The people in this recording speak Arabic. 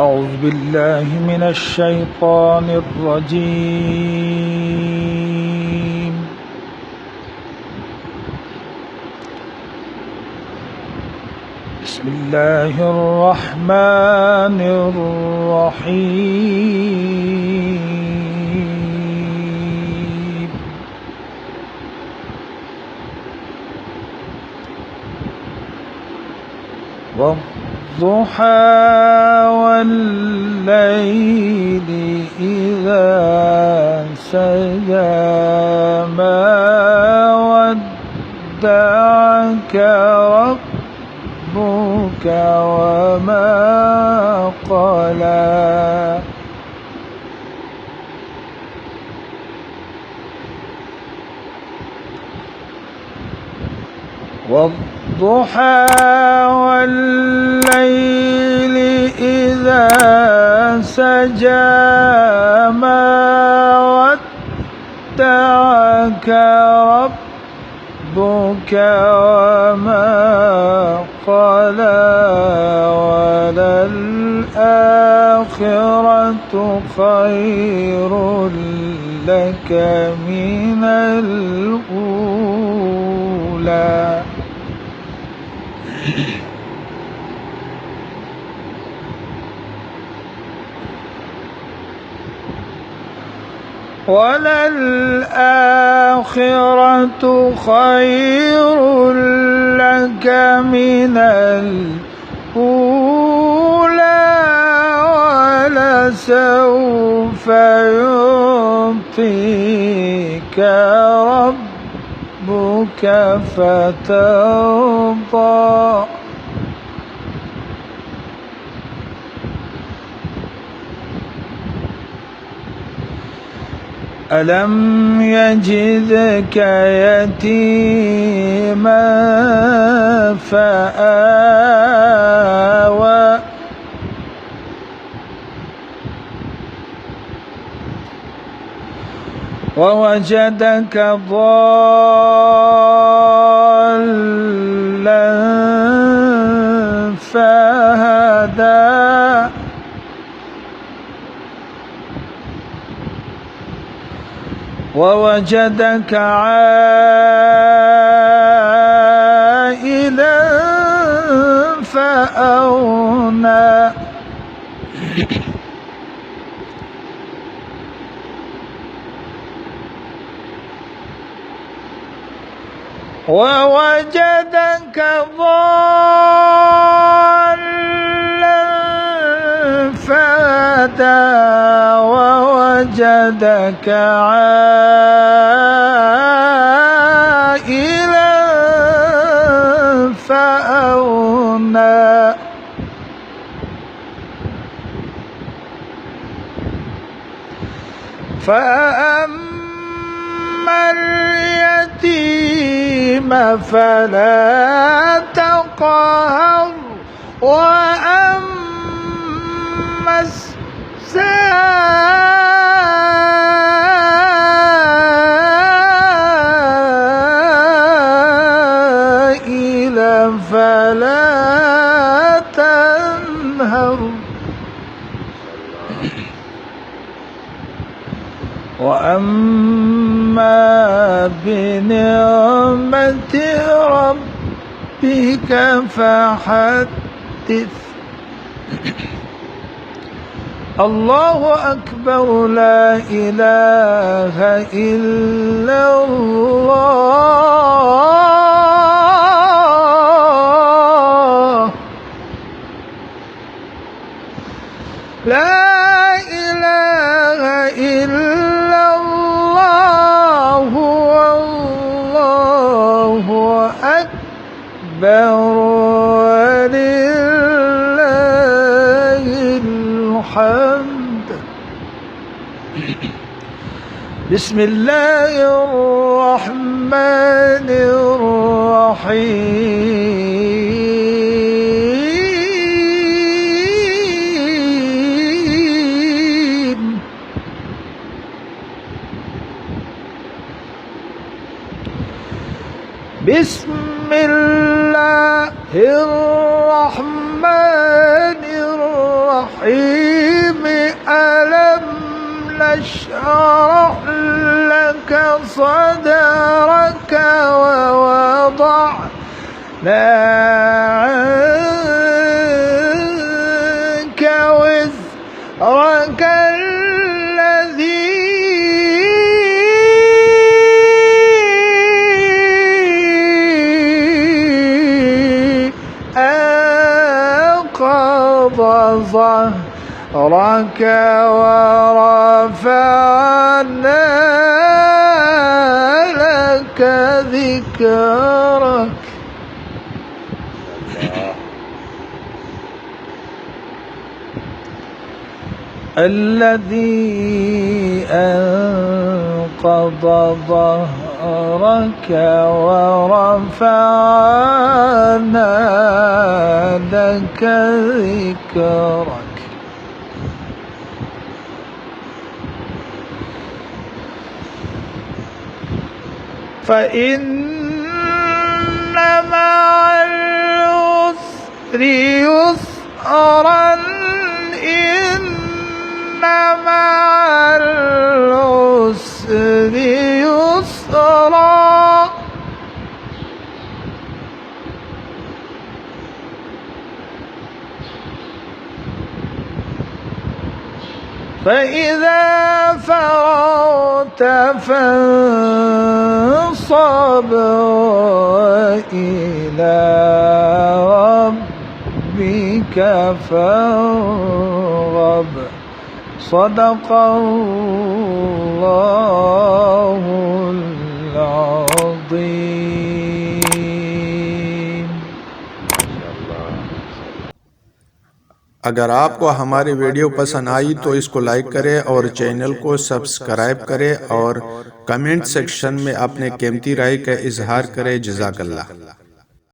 أعوذ بالله من الشيطان الرجيم. بسم الله الرحمن الرحيم. والضحى والليل إذا سجى ما ودعك ربك وما قلى والضحى والليل إذا سجى ما ودعك ربك وما قلى وللآخرة خير لك من الأولى. وللآخرة خير لك من الأولى ولسوف يعطيك ربك فترضى. ألم يجدك يتيما فآوى ووجدك ضالا فهدى ووجدك عائلا فأغنى ووجدك ضالا فهدى ووجدك عائلا فأغنى فأما اليتيم فلا تقهر وأما السائل فلا تنهر وأما بنعمة ربك فحدث. الله أكبر. لا إله إلا الله. لا إله إلا الله والله أكبر ولله الحمد. بسم الله الرحمن الرحيم. بسم الله الرحمن الرحيم. نشرح لك صدرك ووضعنا عنك وزرك الذي أنقض ظهرك ورفعنا لك ذكرك. الذي أنقض ظهرك ورفعنا لك ذكرك. فإن مع العسر يسرا إن مع العسر يسرا. فإذا فرغت فانصب وإلى ربك فارغب. صدق الله العظيم. अगर आपको हमारी वीडियो पसंद आई तो इसको लाइक करें और चैनल को सब्सक्राइब करें और कमेंट सेक्शन में अपने कीमती राय का इजहार करें। जज़ाकल्लाह।